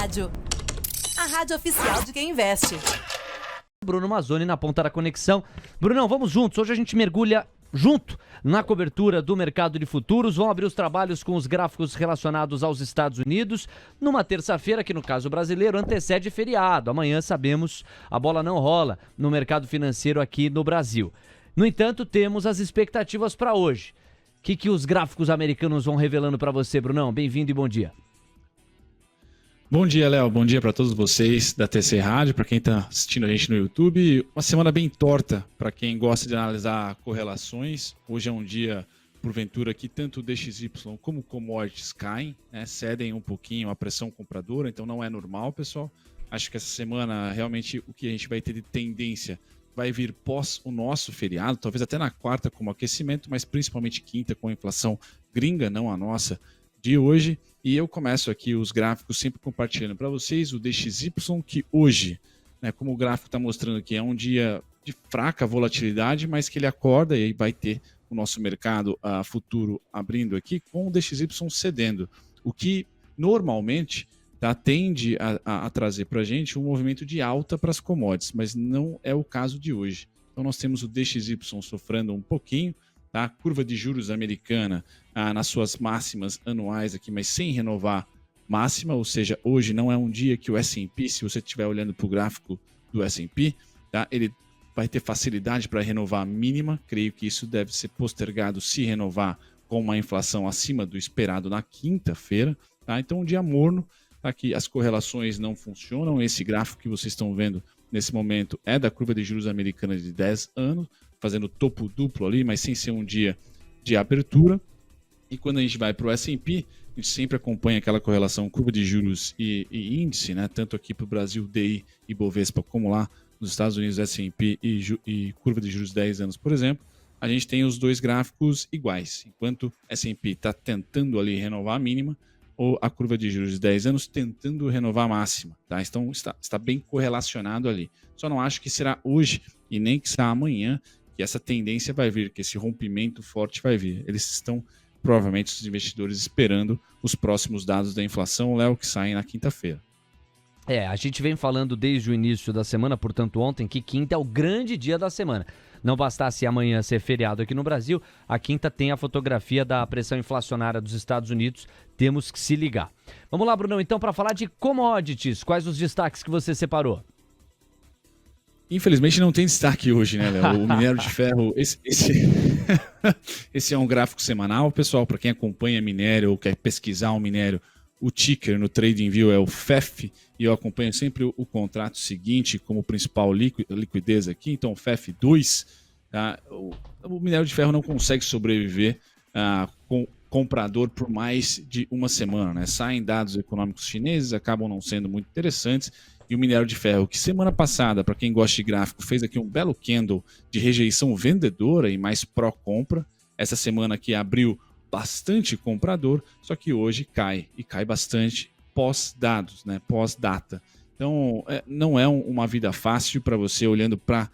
Rádio. A rádio oficial de quem investe. Bruno Mazzoni na ponta da conexão. Brunão, vamos juntos. Hoje a gente mergulha junto na cobertura do mercado de futuros. Vão abrir os trabalhos com os gráficos relacionados aos Estados Unidos numa terça-feira que, no caso brasileiro, antecede feriado. Amanhã, sabemos, a bola não rola no mercado financeiro aqui no Brasil. No entanto, temos as expectativas para hoje. O que os gráficos americanos vão revelando para você, Brunão? Bem-vindo e bom dia. Bom dia, Léo. Bom dia para todos vocês da TC Rádio, para quem está assistindo a gente no YouTube. Uma semana bem torta para quem gosta de analisar correlações. Hoje é um dia, porventura, que tanto o DXY como o commodities caem, né? Cedem um pouquinho a pressão compradora, então não é normal, pessoal. Acho que essa semana, realmente, o que a gente vai ter de tendência vai vir pós o nosso feriado, talvez até na quarta como aquecimento, mas principalmente quinta com a inflação gringa, não a nossa, de hoje. E eu começo aqui os gráficos sempre compartilhando para vocês o DXY, que hoje, né, como o gráfico está mostrando aqui, é um dia de fraca volatilidade, mas que ele acorda e aí vai ter o nosso mercado futuro abrindo aqui com o DXY cedendo, o que normalmente tende a trazer para a gente um movimento de alta para as commodities, mas não é o caso de hoje. Então nós temos o DXY sofrendo um pouquinho, a curva de juros americana nas suas máximas anuais aqui, mas sem renovar máxima, ou seja, hoje não é um dia que o S&P, se você estiver olhando para o gráfico do S&P, tá, ele vai ter facilidade para renovar a mínima. Creio que isso deve ser postergado se renovar com uma inflação acima do esperado na quinta-feira. Tá? Então, um dia morno, aqui as correlações não funcionam. Esse gráfico que vocês estão vendo nesse momento é da curva de juros americana de 10 anos, fazendo topo duplo ali, mas sem ser um dia de abertura. E quando a gente vai para o S&P, a gente sempre acompanha aquela correlação curva de juros e índice, né? Tanto aqui para o Brasil, DI e Bovespa, como lá nos Estados Unidos, S&P e curva de juros 10 anos, por exemplo. A gente tem os dois gráficos iguais. Enquanto S&P está tentando ali renovar a mínima, ou a curva de juros de 10 anos tentando renovar a máxima. Tá? Então está bem correlacionado ali. Só não acho que será hoje e nem que será amanhã que essa tendência vai vir, que esse rompimento forte vai vir. Eles estão, provavelmente, os investidores esperando os próximos dados da inflação, Léo, que saem na quinta-feira. A gente vem falando desde o início da semana, portanto ontem, que quinta é o grande dia da semana. Não bastasse amanhã ser feriado aqui no Brasil, a quinta tem a fotografia da pressão inflacionária dos Estados Unidos, temos que se ligar. Vamos lá, Brunão, então, para falar de commodities, quais os destaques que você separou? Infelizmente não tem destaque hoje, né, Léo? O minério de ferro, esse é um gráfico semanal, pessoal, para quem acompanha minério ou quer pesquisar um minério, o ticker no TradingView é o FEF, e eu acompanho sempre o contrato seguinte como principal liquidez aqui, então o FEF2, tá? O minério de ferro não consegue sobreviver com comprador por mais de uma semana, né? Saem dados econômicos chineses, acabam não sendo muito interessantes, e o minério de ferro, que semana passada, para quem gosta de gráfico, fez aqui um belo candle de rejeição vendedora e mais pró-compra. Essa semana aqui abriu bastante comprador, só que hoje cai, e cai bastante pós-dados, né? Pós-data. Então, não é uma vida fácil para você olhando para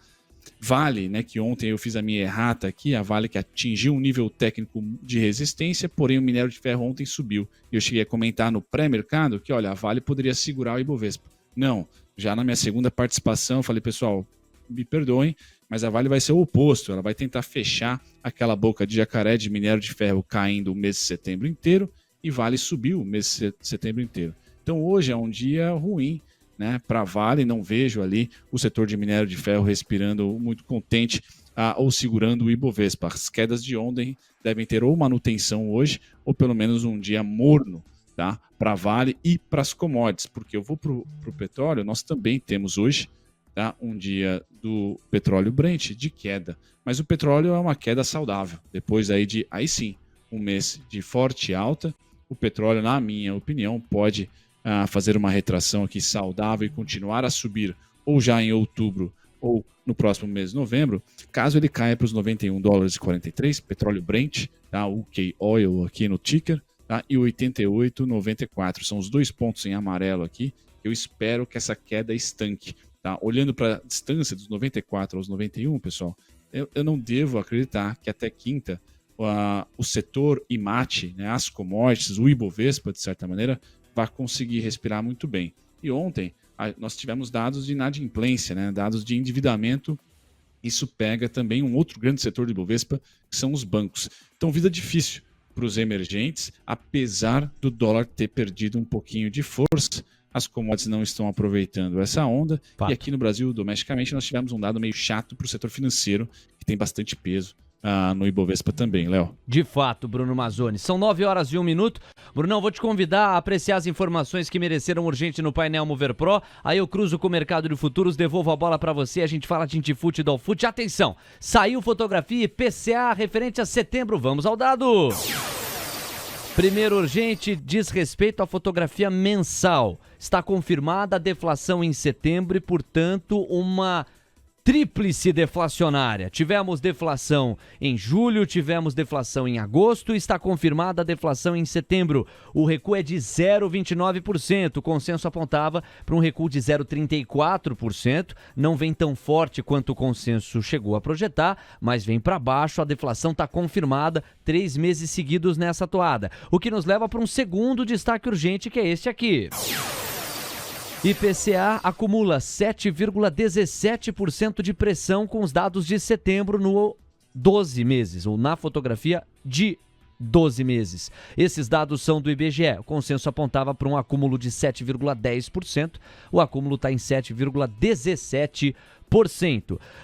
Vale, né? Que ontem eu fiz a minha errata aqui, a Vale que atingiu um nível técnico de resistência, porém o minério de ferro ontem subiu. E eu cheguei a comentar no pré-mercado que, olha, a Vale poderia segurar o Ibovespa. Não, já na minha segunda participação eu falei, pessoal, me perdoem, mas a Vale vai ser o oposto, ela vai tentar fechar aquela boca de jacaré de minério de ferro caindo o mês de setembro inteiro e Vale subiu o mês de setembro inteiro. Então hoje é um dia ruim, né, para a Vale, não vejo ali o setor de minério de ferro respirando muito contente ou segurando o Ibovespa. As quedas de ontem devem ter ou manutenção hoje ou pelo menos um dia morno, tá? Para a Vale e para as commodities, porque eu vou para o petróleo, nós também temos hoje, tá, um dia do petróleo Brent de queda, mas o petróleo é uma queda saudável, depois aí sim, um mês de forte alta, o petróleo, na minha opinião, pode fazer uma retração aqui saudável e continuar a subir, ou já em outubro, ou no próximo mês de novembro, caso ele caia para os $91,43, petróleo Brent, tá, UK Oil aqui no ticker, tá, e 88,94. São os dois pontos em amarelo aqui. Eu espero que essa queda estanque. Tá? Olhando para a distância dos 94 aos 91, pessoal, eu não devo acreditar que até quinta o setor IMAT, né, as commodities, o Ibovespa, de certa maneira, vai conseguir respirar muito bem. E ontem nós tivemos dados de inadimplência, né? Dados de endividamento. Isso pega também um outro grande setor do Ibovespa, que são os bancos. Então, vida difícil para os emergentes, apesar do dólar ter perdido um pouquinho de força. As commodities não estão aproveitando essa onda. Fato. E aqui no Brasil, domesticamente, nós tivemos um dado meio chato para o setor financeiro, que tem bastante peso no Ibovespa também, Léo. De fato, Bruno Mazzoni. São 9h01. Brunão, vou te convidar a apreciar as informações que mereceram urgente no painel Mover Pro. Aí eu cruzo com o mercado de futuros, devolvo a bola para você. A gente fala de Intifute e Dolfute. Atenção, saiu fotografia IPCA referente a setembro. Vamos ao dado. Primeiro urgente diz respeito à fotografia mensal. Está confirmada a deflação em setembro e, portanto, uma tríplice deflacionária. Tivemos deflação em julho, tivemos deflação em agosto e está confirmada a deflação em setembro. O recuo é de 0,29%. O consenso apontava para um recuo de 0,34%. Não vem tão forte quanto o consenso chegou a projetar, mas vem para baixo. A deflação está confirmada 3 meses seguidos nessa toada. O que nos leva para um segundo destaque urgente, que é este aqui. IPCA acumula 7,17% de pressão com os dados de setembro no 12 meses, ou na fotografia de 12 meses. Esses dados são do IBGE. O consenso apontava para um acúmulo de 7,10%. O acúmulo está em 7,17%.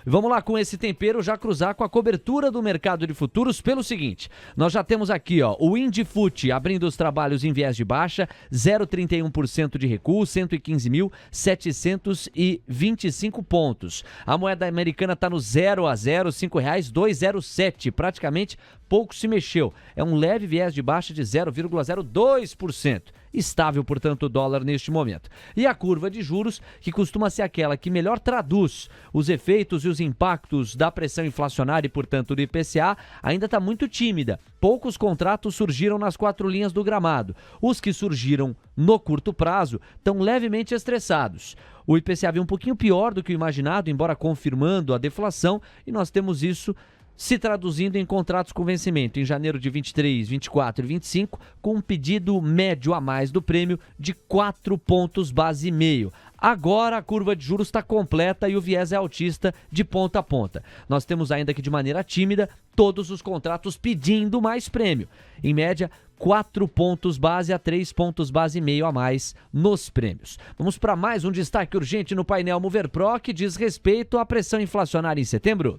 Vamos lá com esse tempero já cruzar com a cobertura do mercado de futuros pelo seguinte, nós já temos aqui o Indifute abrindo os trabalhos em viés de baixa, 0,31% de recuo, 115.725 pontos. A moeda americana está no 0 a 0, R$ 5,207, praticamente pouco se mexeu. É um leve viés de baixa de 0,02%. Estável, portanto, o dólar neste momento. E a curva de juros, que costuma ser aquela que melhor traduz os efeitos e os impactos da pressão inflacionária e, portanto, do IPCA, ainda está muito tímida. Poucos contratos surgiram nas 4 linhas do gramado. Os que surgiram no curto prazo estão levemente estressados. O IPCA veio um pouquinho pior do que o imaginado, embora confirmando a deflação, e nós temos isso se traduzindo em contratos com vencimento em janeiro de 23, 24 e 25, com um pedido médio a mais do prêmio de 4 pontos base e meio. Agora a curva de juros está completa e o viés é altista de ponta a ponta. Nós temos ainda que de maneira tímida todos os contratos pedindo mais prêmio. Em média, 4 pontos base a 3 pontos base e meio a mais nos prêmios. Vamos para mais um destaque urgente no painel Mover Pro que diz respeito à pressão inflacionária em setembro.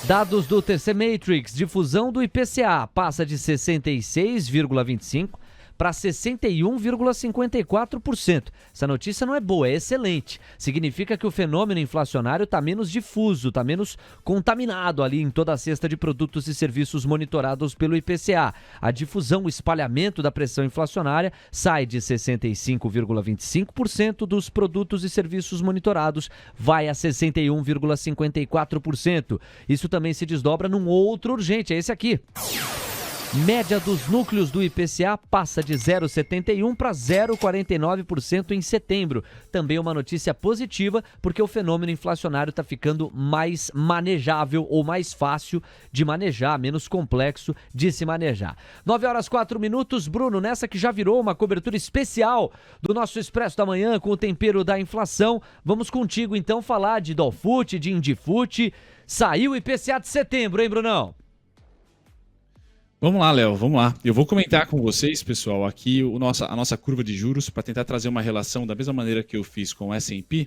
Dados do TC Matrix, difusão do IPCA passa de 66,25% para 61,54%. Essa notícia não é boa, é excelente. Significa que o fenômeno inflacionário está menos difuso, está menos contaminado ali em toda a cesta de produtos e serviços monitorados pelo IPCA. A difusão, o espalhamento da pressão inflacionária sai de 65,25% dos produtos e serviços monitorados, vai a 61,54%. Isso também se desdobra num outro urgente, é esse aqui. Média dos núcleos do IPCA passa de 0,71% para 0,49% em setembro. Também uma notícia positiva, porque o fenômeno inflacionário está ficando mais manejável ou mais fácil de manejar, menos complexo de se manejar. 9h04, Bruno, nessa que já virou uma cobertura especial do nosso Expresso da Manhã com o tempero da inflação, vamos contigo então falar de Dolfute, de Indifute. Saiu o IPCA de setembro, hein, Brunão? Vamos lá, Léo, vamos lá. Eu vou comentar com vocês, pessoal, aqui a nossa curva de juros para tentar trazer uma relação da mesma maneira que eu fiz com o S&P.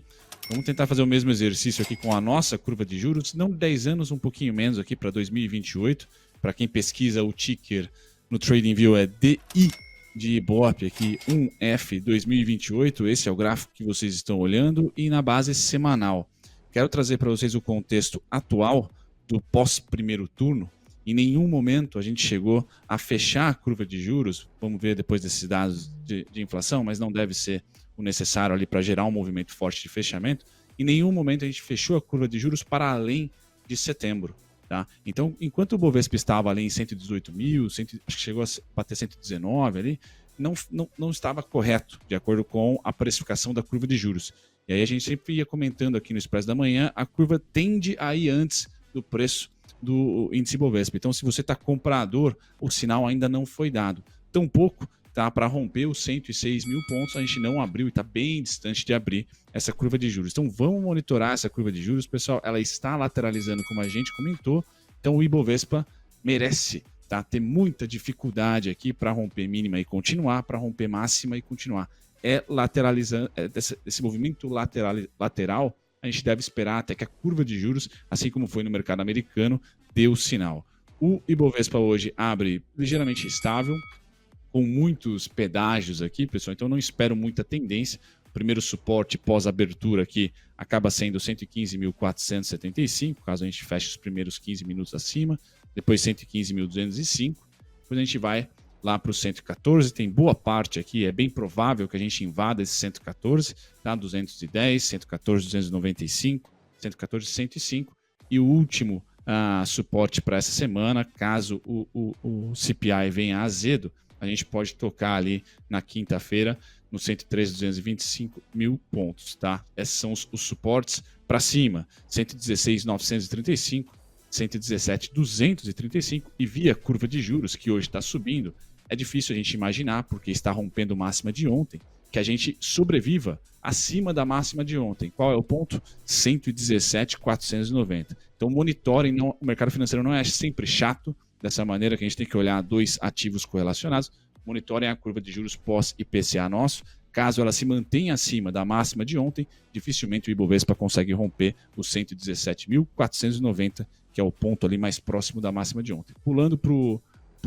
Vamos tentar fazer o mesmo exercício aqui com a nossa curva de juros, não 10 anos, um pouquinho menos aqui para 2028. Para quem pesquisa o ticker no TradingView é DI de Ibope, aqui 1F 2028. Esse é o gráfico que vocês estão olhando e na base semanal. Quero trazer para vocês o contexto atual do pós-primeiro turno. Em nenhum momento a gente chegou a fechar a curva de juros, vamos ver depois desses dados de inflação, mas não deve ser o necessário ali para gerar um movimento forte de fechamento. Em nenhum momento a gente fechou a curva de juros para além de setembro. Tá? Então, enquanto o Bovespa estava ali em 118 mil, acho que chegou a bater 119 ali, não estava correto, de acordo com a precificação da curva de juros. E aí a gente sempre ia comentando aqui no Expresso da Manhã, a curva tende a ir antes do preço do índice Bovespa. Então, se você está comprador, o sinal ainda não foi dado. Tampouco tá, para romper os 106 mil pontos. A gente não abriu e está bem distante de abrir essa curva de juros. Então vamos monitorar essa curva de juros, pessoal. Ela está lateralizando, como a gente comentou. Então o Ibovespa merece, tá, ter muita dificuldade aqui para romper mínima e continuar, para romper máxima e continuar. Lateralizando, esse movimento lateral, a gente deve esperar até que a curva de juros, assim como foi no mercado americano, dê o sinal. O Ibovespa hoje abre ligeiramente estável, com muitos pedágios aqui, pessoal, então não espero muita tendência. O primeiro suporte pós-abertura aqui acaba sendo 115.475, caso a gente feche os primeiros 15 minutos acima, depois 115.205, depois a gente vai lá para o 114, tem boa parte aqui, é bem provável que a gente invada esse 114, tá? 210, 114, 295, 114, 105, e o último suporte para essa semana, caso o CPI venha azedo, a gente pode tocar ali na quinta-feira no 113.225 mil pontos, tá? Esses são os suportes para cima, 116.935, 117.235 e via curva de juros, que hoje está subindo, é difícil a gente imaginar, porque está rompendo máxima de ontem, que a gente sobreviva acima da máxima de ontem. Qual é o ponto? 117.490. Então monitorem, o mercado financeiro não é sempre chato, dessa maneira que a gente tem que olhar dois ativos correlacionados, monitorem a curva de juros pós-IPCA nosso. Caso ela se mantenha acima da máxima de ontem, dificilmente o Ibovespa consegue romper os 117.490, que é o ponto ali mais próximo da máxima de ontem. Pulando para o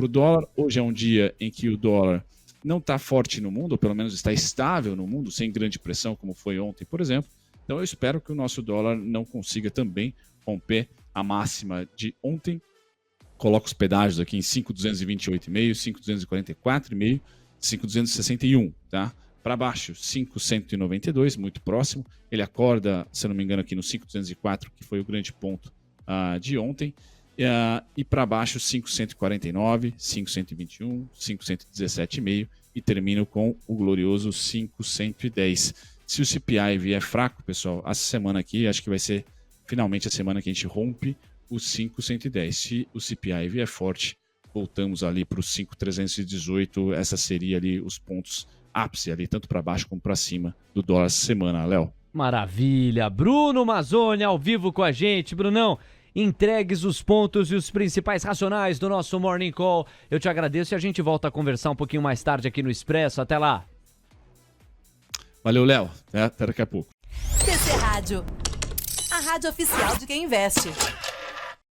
dólar, hoje é um dia em que o dólar não está forte no mundo, ou pelo menos está estável no mundo, sem grande pressão, como foi ontem, por exemplo. Então eu espero que o nosso dólar não consiga também romper a máxima de ontem. Coloco os pedágios aqui em 5.228,5, 5.244,5, 5.261, tá? Para baixo, 5.192, muito próximo. Ele acorda, se eu não me engano, aqui no 5.204, que foi o grande ponto de ontem. E para baixo, 5.149, 5.121, 5.117,5 e termino com o glorioso 5.110. Se o CPI vier fraco, pessoal, essa semana aqui, acho que vai ser finalmente a semana que a gente rompe o 5.110. Se o CPI vier forte, voltamos ali para o 5.318. Essa seria ali os pontos ápice ali, tanto para baixo como para cima do dólar essa semana, Léo. Maravilha. Bruno Mazzoni ao vivo com a gente. Brunão, entregues os pontos e os principais racionais do nosso Morning Call. Eu te agradeço e a gente volta a conversar um pouquinho mais tarde aqui no Expresso. Até lá. Valeu, Léo. Até daqui a pouco. TC Rádio, a rádio oficial de quem investe.